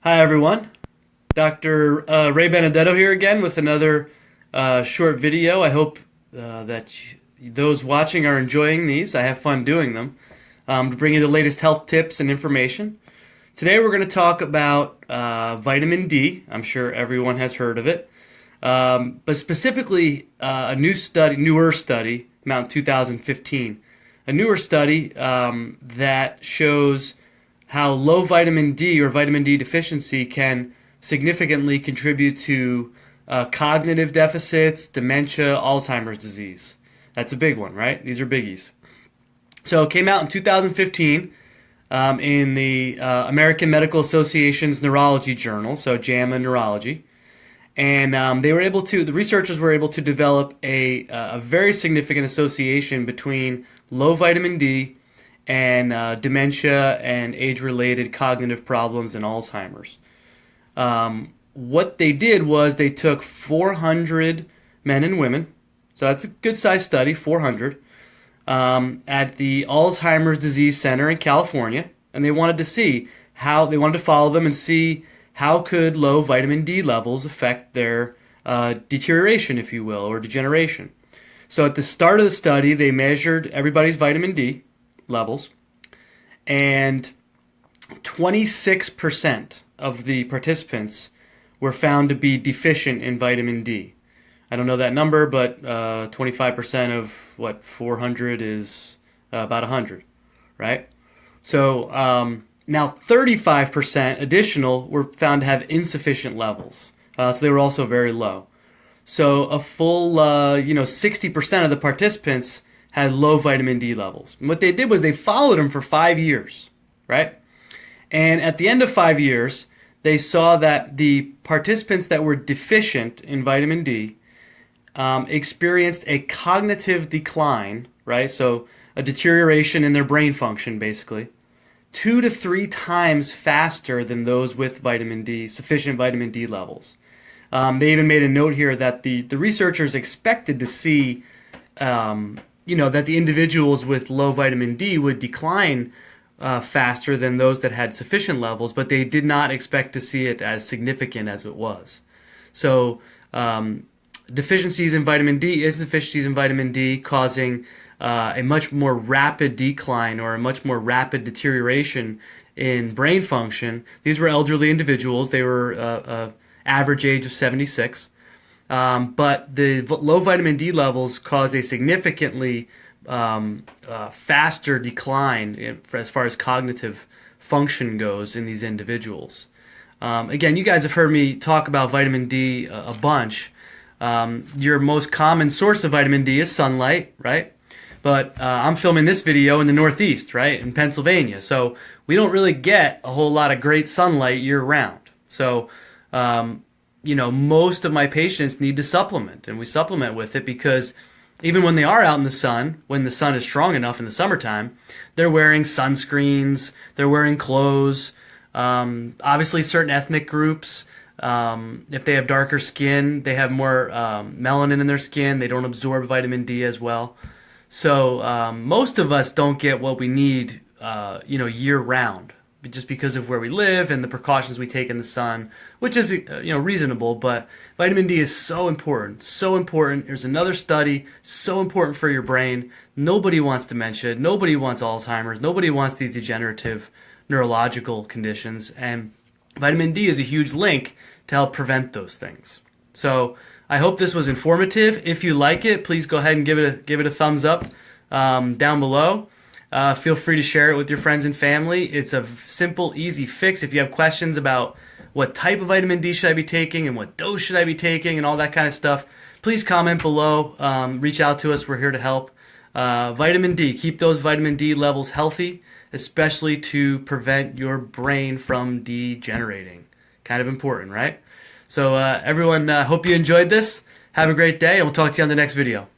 Hi everyone, Dr. Ray Benedetto here again with another short video. I hope those watching are enjoying these. I have fun doing them to bring you the latest health tips and information. Today we're going to talk about vitamin D. I'm sure everyone has heard of it, but specifically newer study, Mount 2015, a newer study that shows how low vitamin D or vitamin D deficiency can significantly contribute to cognitive deficits, dementia, Alzheimer's disease. That's a big one, right? These are biggies. So it came out in 2015 in the American Medical Association's Neurology Journal, so JAMA Neurology. And the researchers were able to develop a very significant association between low vitamin D and dementia and age-related cognitive problems and Alzheimer's. What they did was they took 400 men and women, so that's a good-sized study, 400, at the Alzheimer's Disease Center in California, and they wanted to follow them and see how could low vitamin D levels affect their deterioration, if you will, or degeneration. So at the start of the study, they measured everybody's vitamin D levels, and 26% of the participants were found to be deficient in vitamin D. I don't know that number, but 25% of 400 is about 100, right? So now 35% additional were found to have insufficient levels. So they were also very low. So a full 60% of the participants had low vitamin D levels. And what they did was they followed them for 5 years, right? And at the end of 5 years, they saw that the participants that were deficient in vitamin D experienced a cognitive decline, right? So a deterioration in their brain function, basically, 2 to 3 times faster than those with vitamin D, sufficient vitamin D levels. They even made a note here that the researchers expected to see that the individuals with low vitamin D would decline faster than those that had sufficient levels, but they did not expect to see it as significant as it was. So deficiencies in vitamin D, insufficiencies in vitamin D causing a much more rapid decline or a much more rapid deterioration in brain function. These were elderly individuals. They were average age of 76. But the low vitamin D levels cause a significantly faster decline as far as cognitive function goes in these individuals. Again, you guys have heard me talk about vitamin D a bunch. Your most common source of vitamin D is sunlight, right? But I'm filming this video in the Northeast, right, in Pennsylvania. So we don't really get a whole lot of great sunlight year-round. So most of my patients need to supplement, and we supplement with it because even when they are out in the sun, when the sun is strong enough in the summertime, they're wearing sunscreens, they're wearing clothes. Obviously, certain ethnic groups, if they have darker skin, they have more melanin in their skin. They don't absorb vitamin D as well. So most of us don't get what we need, year-round, just because of where we live and the precautions we take in the sun, which is reasonable. But vitamin D is so important, so important. There's another study, so important for your brain. Nobody wants dementia, nobody wants Alzheimer's, nobody wants these degenerative neurological conditions, and vitamin D is a huge link to help prevent those things. So I hope this was informative. If you like it, please go ahead and give it a thumbs up down below. Feel free to share it with your friends and family. It's a simple, easy fix. If you have questions about what type of vitamin D should I be taking and what dose should I be taking and all that kind of stuff, please comment below. Reach out to us. We're here to help. Vitamin D. Keep those vitamin D levels healthy, especially to prevent your brain from degenerating. Kind of important, right? So everyone, hope you enjoyed this. Have a great day, and we'll talk to you on the next video.